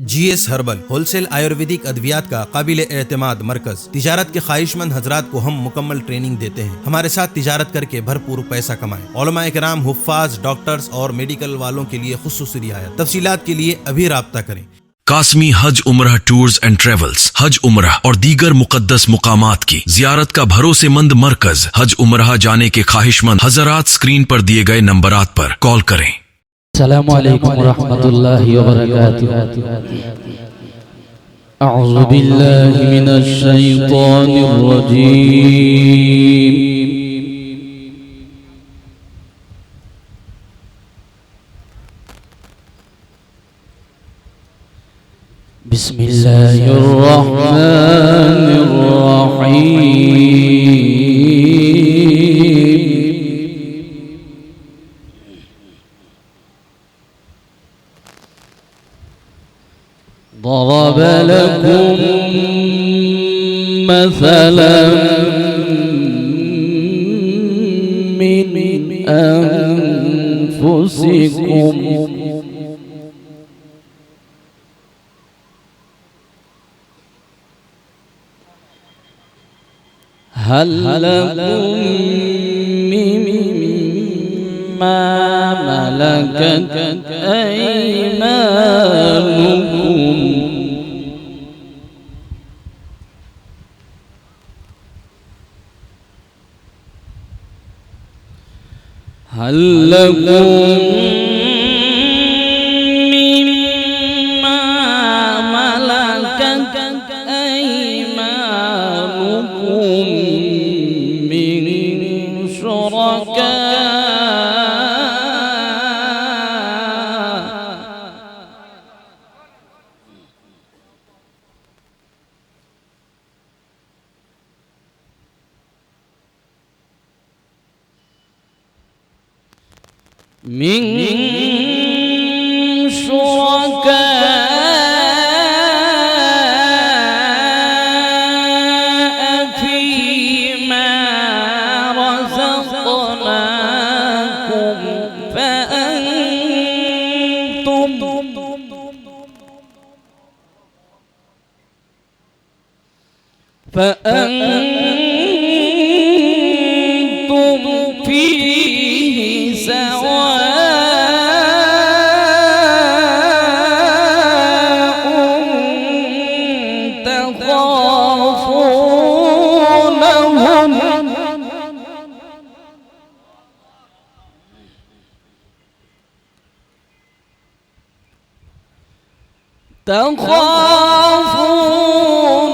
GS herbal wholesale Ayurvedic अद्वियात का काबिल एतमाद मरकज। तिजारत के ख्वाहिशमंद हजरात को हम मुकम्मल ट्रेनिंग देते हैं। हमारे साथ तिजारत करके भरपूर पैसा कमाएं। उलमाए किराम, हुफ्फाज, डॉक्टर्स और मेडिकल वालों के लिए खुसूसी रियायत। तफसीलात के लिए अभी राब्ता करें। कासमी हज उम्रह टूर्स एंड ट्रेवल्स हज उम्रह और दीगर मुकद्दस मुकामात की जियारत का भरोसेमंद मरकज। हज उम्रह जाने के ख्वाहिशमंद हजरात स्क्रीन पर दिए गए नंबरात पर कॉल करें। अस्सलामु अलैकुम वरहमतुल्लाहि वबरकातुहू। अऊज़ु बिल्लाहि मिनश शैतानिर रजीम। बिस्मिल्लाहिर रहमानिर रहीम। ضرب لكم مثلا من أنفسكم هل لكم مما ملكت أيمانكم هل لكم مما ملكت أيمانكم من شركاء فيما رزقناكم فأنتم فيه سواء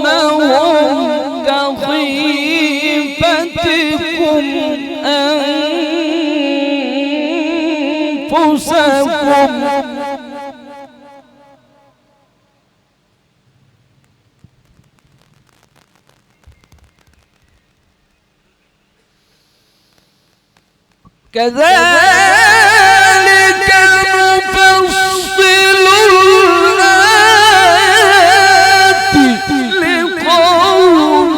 تخافونهم كخيفتكم أنفسكم كذلك نفصل الآيات لقوم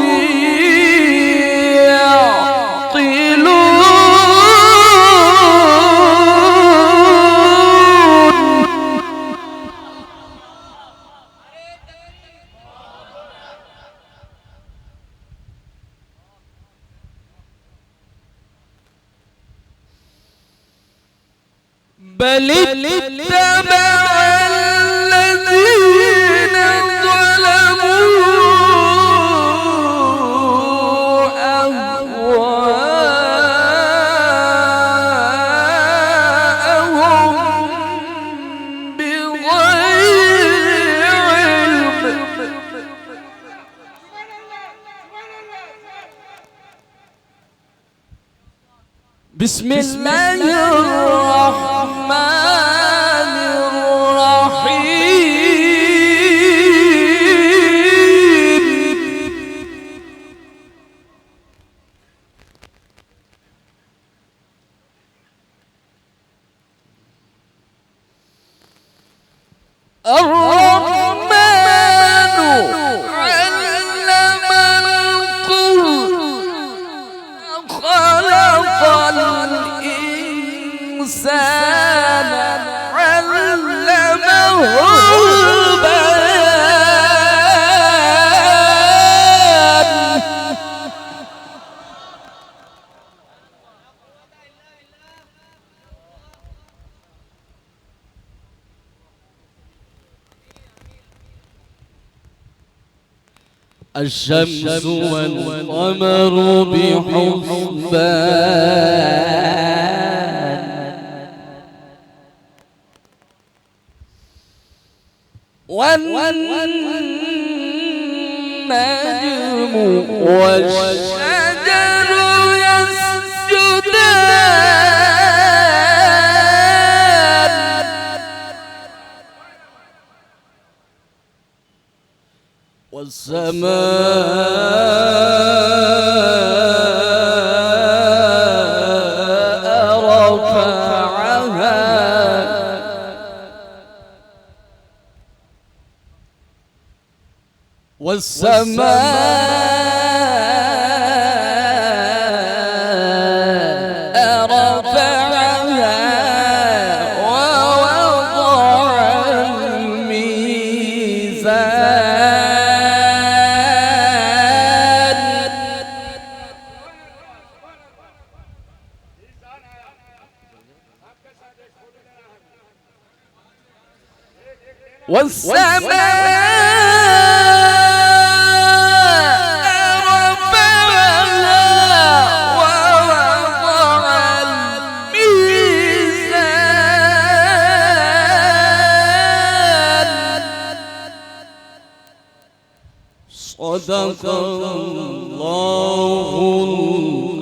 بل اتبع الذين ظلموا أهواءهم بغير علم بسم الله الرحمن الرحيم الرحمن علم القرآن خلق الإنسان علمه البيان الشمس والقمر بحسبان والنجم والشجر يسجدان والسماء رفعها ووضع الميزان صدق الله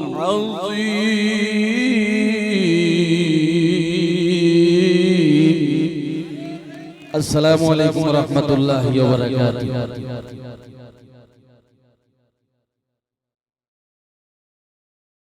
العظيم. السلام عليكم ورحمة الله وبركاته.